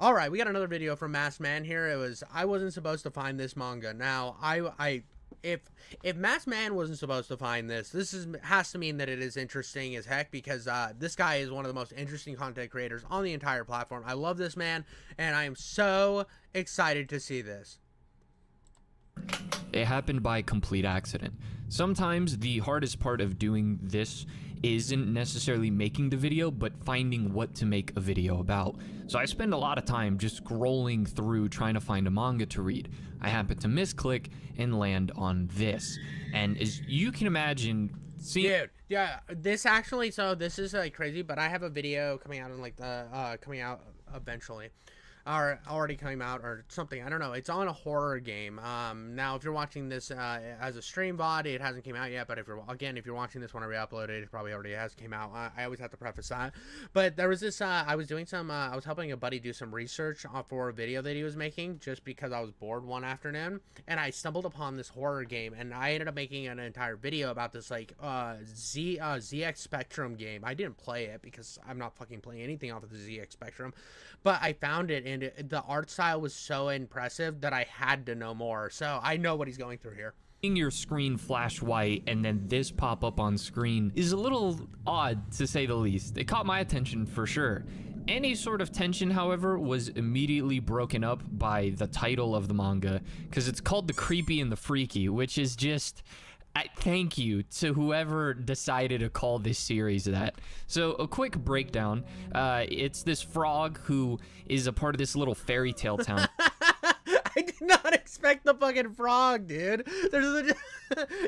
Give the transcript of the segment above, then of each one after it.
All right, we got another video from Masked Man here. I wasn't supposed to find this manga. Now, if Masked Man wasn't supposed to find this has to mean that it is interesting as heck, because this guy is one of the most interesting content creators on the entire platform. I love this man, and I am so excited to see this. It happened by complete accident. Sometimes the hardest part of doing this isn't necessarily making the video, but finding what to make a video about. So I spend a lot of time just scrolling through trying to find a manga to read. I happen to misclick and land on this. And as you can imagine, Dude, yeah, this is like crazy, but I have a video coming out in like coming out eventually. Or already came out or something. I don't know. It's on a horror game. Now, if you're watching this as a stream VOD, it hasn't came out yet. But if you're watching this when I re-upload it, it probably already has came out. I always have to preface that. But there was this. I was helping a buddy do some research for a video that he was making, just because I was bored one afternoon, and I stumbled upon this horror game, and I ended up making an entire video about this like ZX Spectrum game. I didn't play it because I'm not fucking playing anything off of the ZX Spectrum, but I found it. And the art style was so impressive that I had to know more. So I know what he's going through here. Seeing your screen flash white and then this pop up on screen is a little odd, to say the least. It caught my attention for sure. Any sort of tension, however, was immediately broken up by the title of the manga, because it's called The Creepy and the Freaky, which is just... thank you to whoever decided to call this series that. So a quick breakdown. It's this frog who is a part of this little fairy tale town. I did not expect the fucking frog, dude.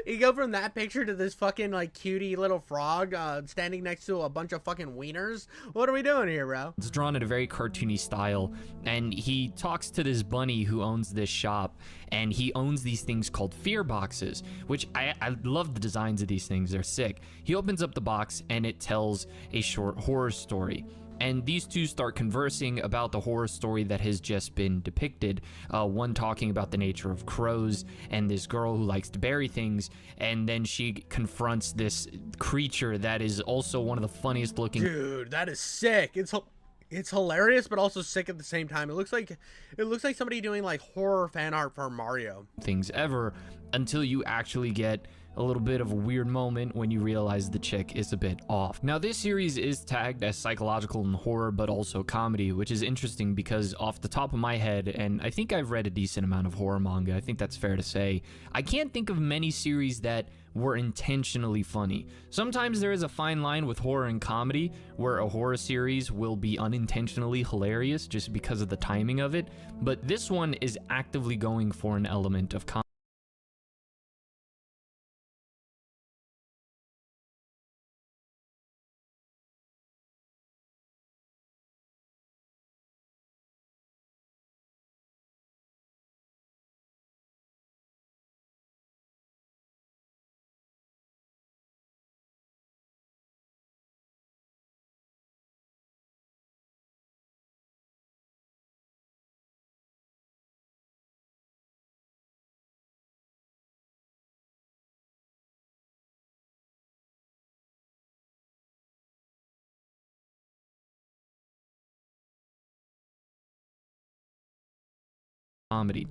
You go from that picture to this fucking like cutie little frog standing next to a bunch of fucking wieners. What are we doing here, bro? It's drawn in a very cartoony style, and he talks to this bunny who owns this shop, and he owns these things called fear boxes, which I love the designs of these things. They're sick. He opens up the box, and it tells a short horror story. And these two start conversing about the horror story that has just been depicted. One talking about the nature of crows and this girl who likes to bury things, and then she confronts this creature that is also one of the funniest looking. Dude, that is sick. It's hilarious, but also sick at the same time. It looks like somebody doing like horror fan art for Mario. Things ever, until you actually get a little bit of a weird moment when you realize the chick is a bit off. Now, this series is tagged as psychological and horror, but also comedy, which is interesting because off the top of my head, and I think I've read a decent amount of horror manga, I think that's fair to say, I can't think of many series that were intentionally funny. Sometimes there is a fine line with horror and comedy, where a horror series will be unintentionally hilarious just because of the timing of it, but this one is actively going for an element of comedy.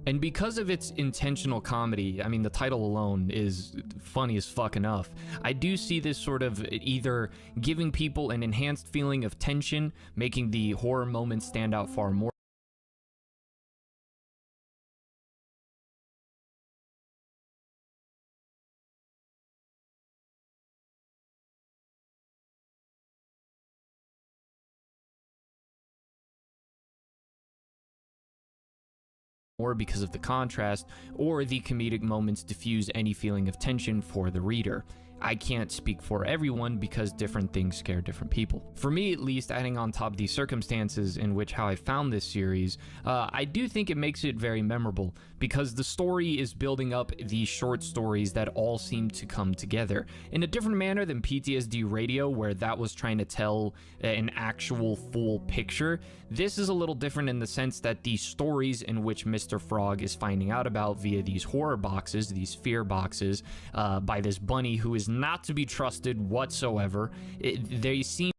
And because of its intentional comedy, I mean, the title alone is funny as fuck enough, I do see this sort of either giving people an enhanced feeling of tension, making the horror moments stand out far more, or because of the contrast, or the comedic moments diffuse any feeling of tension for the reader. I can't speak for everyone because different things scare different people. For me, at least, adding on top of the circumstances in which how I found this series, I do think it makes it very memorable because the story is building up these short stories that all seem to come together in a different manner than PTSD Radio, where that was trying to tell an actual full picture. This is a little different in the sense that the stories in which Mr. Frog is finding out about via these horror boxes, these fear boxes, by this bunny who is not to be trusted whatsoever, they seem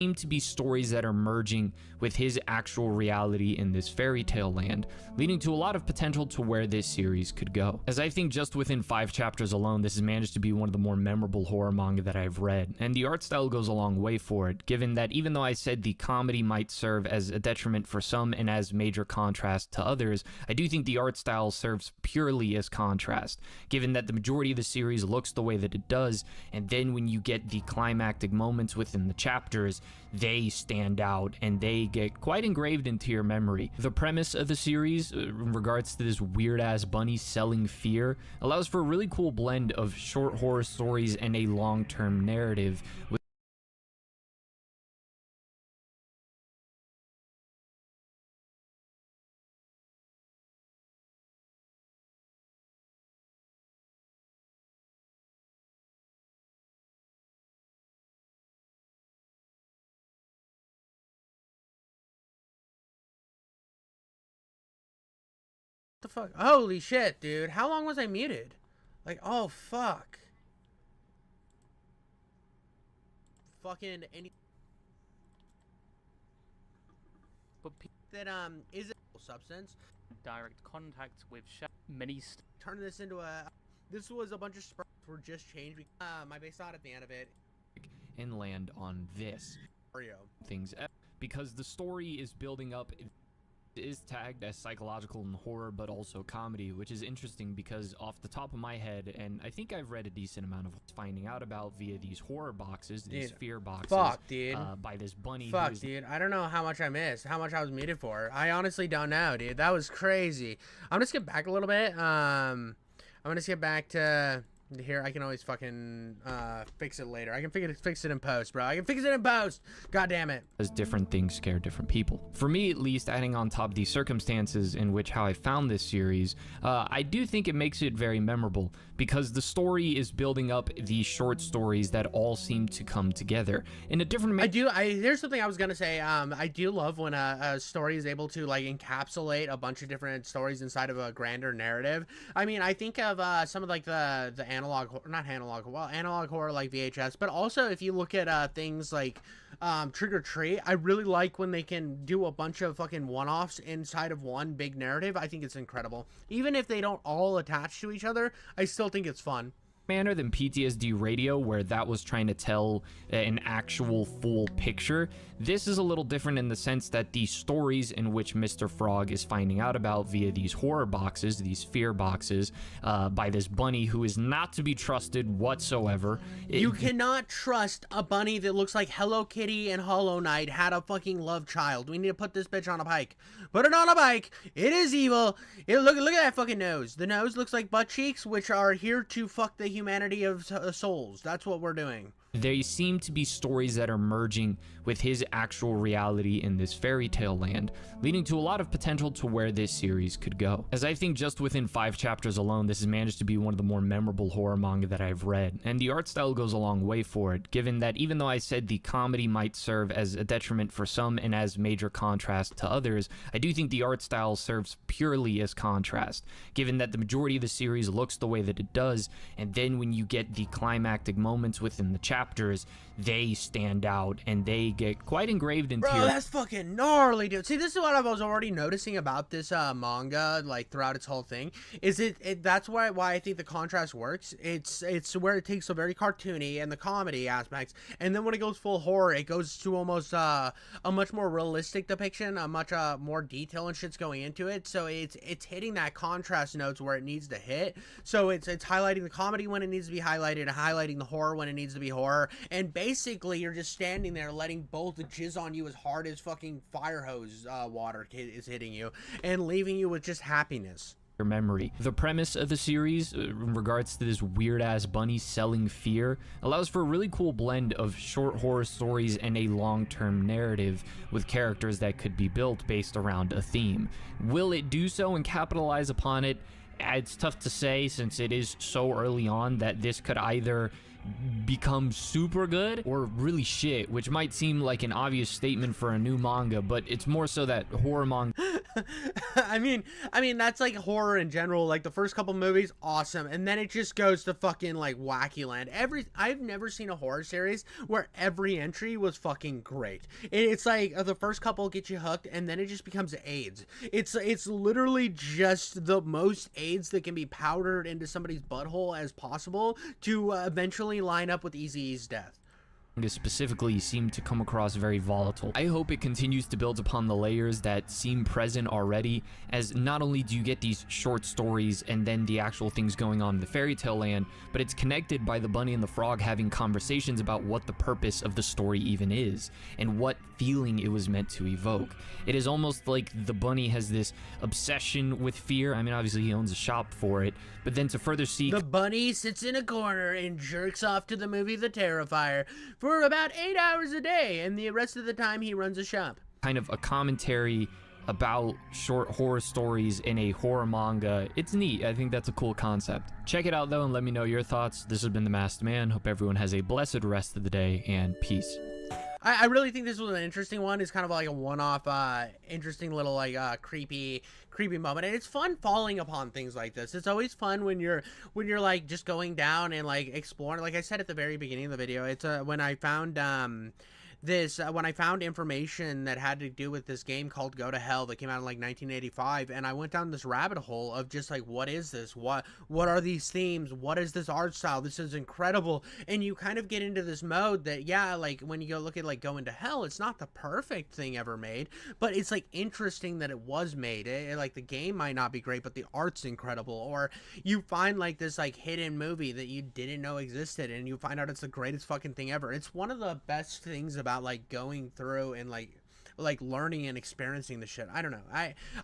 seem to be stories that are merging with his actual reality in this fairy tale land, leading to a lot of potential to where this series could go. As I think just within 5 chapters alone, this has managed to be one of the more memorable horror manga that I've read, and the art style goes a long way for it, given that even though I said the comedy might serve as a detriment for some and as major contrast to others, I do think the art style serves purely as contrast, given that the majority of the series looks the way that it does, and then when you get the climactic moments within the chapters, they stand out and they get quite engraved into your memory. The premise of the series, in regards to this weird-ass bunny selling fear, allows for a really cool blend of short horror stories and a long-term narrative with The fuck? Holy shit, dude. How long was I muted? Like, oh, fuck. Fucking any... But That, is it substance? direct contact with many Turn this into a... This was a bunch of sprites were just changed. My base thought at the end of it. and land on this. Things because the story is building up. It is tagged as psychological and horror, but also comedy, which is interesting because off the top of my head, and I think I've read a decent amount of finding out about via these horror boxes, these fear boxes. Fuck, dude. By this bunny. Fuck, dude. I don't know how much I missed, how much I was muted for. I honestly don't know, dude. That was crazy. I'm gonna skip back a little bit. I'm gonna skip back to here. I can always fucking fix it later. I can fix it in post, bro. I can fix it in post. God damn it. As different things scare different people. For me, at least, adding on top of these circumstances in which how I found this series, I do think it makes it very memorable because the story is building up these short stories that all seem to come together in a different. Here's something I was gonna say. I do love when a story is able to like encapsulate a bunch of different stories inside of a grander narrative. I mean, I think of some of like the analog horror like VHS, but also if you look at things like Trick or Treat, I really like when they can do a bunch of fucking one-offs inside of one big narrative. I think it's incredible. Even if they don't all attach to each other, I still think it's fun. Manner than PTSD Radio, where that was trying to tell an actual full picture. This is a little different in the sense that the stories in which Mr. Frog is finding out about via these horror boxes, these fear boxes, by this bunny who is not to be trusted whatsoever. You cannot trust a bunny that looks like Hello Kitty and Hollow Knight had a fucking love child. We need to put this bitch on a bike. Put it on a bike. It is evil. Look at that fucking nose. The nose looks like butt cheeks, which are here to fuck the humanity of souls. That's what we're doing. They seem to be stories that are merging with his actual reality in this fairy tale land, leading to a lot of potential to where this series could go. As I think just within 5 chapters alone, this has managed to be one of the more memorable horror manga that I've read, and the art style goes a long way for it, given that even though I said the comedy might serve as a detriment for some and as major contrast to others, I do think the art style serves purely as contrast, given that the majority of the series looks the way that it does, and then when you get the climactic moments within the chapters, they stand out and they get quite engraved into Bro, that's fucking gnarly, dude. See, this is what I was already noticing about this manga, like throughout its whole thing, is that's why I think the contrast works. It's where it takes a very cartoony and the comedy aspects, and then when it goes full horror, it goes to almost a much more realistic depiction, a much more detail and shit's going into it. So it's hitting that contrast notes where it needs to hit. So it's highlighting the comedy when it needs to be highlighted, and highlighting the horror when it needs to be horror, and basically you're just standing there letting both jizz on you as hard as fucking fire hose water is hitting you, and leaving you with just happiness. Your memory. The premise of the series, in regards to this weird-ass bunny selling fear, allows for a really cool blend of short horror stories and a long-term narrative with characters that could be built based around a theme. Will it do so and capitalize upon it? It's tough to say, since it is so early on that this could either become super good or really shit, which might seem like an obvious statement for a new manga, but it's more so that horror manga I mean that's like horror in general. Like the first couple movies, awesome, and then it just goes to fucking like wacky land. I've never seen a horror series where every entry was fucking great. It's like the first couple get you hooked, and then it just becomes AIDS. It's literally just the most AIDS that can be powdered into somebody's butthole as possible to eventually line up with Eazy-E's death. Specifically seem to come across very volatile. I hope it continues to build upon the layers that seem present already, as not only do you get these short stories and then the actual things going on in the fairy tale land, but it's connected by the bunny and the frog having conversations about what the purpose of the story even is and what feeling it was meant to evoke. It is almost like the bunny has this obsession with fear. I mean, obviously he owns a shop for it, but then to further seek... The bunny sits in a corner and jerks off to the movie The Terrifier for about 8 hours a day, and the rest of the time he runs a shop. Kind of a commentary about short horror stories in a horror manga. It's neat. I think that's a cool concept. Check it out though and let me know your thoughts. This has been The Masked Man. Hope everyone has a blessed rest of the day, and peace. I really think this was an interesting one. It's kind of like a one-off, interesting little like creepy moment, and it's fun falling upon things like this. It's always fun when you're like just going down and like exploring. Like I said at the very beginning of the video, it's when I found when I found information that had to do with this game called Go to Hell that came out in like 1985, and I went down this rabbit hole of just like, what is this? What are these themes? What is this art style? This is incredible. And you kind of get into this mode that, yeah, like when you go look at like Going to Hell, it's not the perfect thing ever made, but it's like interesting that it was made. Like the game might not be great, but the art's incredible. Or you find like this like hidden movie that you didn't know existed, and you find out it's the greatest fucking thing ever. It's one of the best things about like going through and like learning and experiencing the shit. I don't know.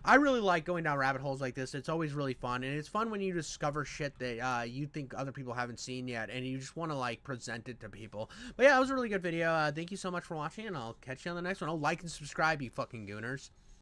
I really like going down rabbit holes like this. It's always really fun, and it's fun when you discover shit that you think other people haven't seen yet, and you just want to like present it to people. But yeah, it was a really good video. Thank you so much for watching, and I'll catch you on the next one. Like and subscribe, you fucking gooners.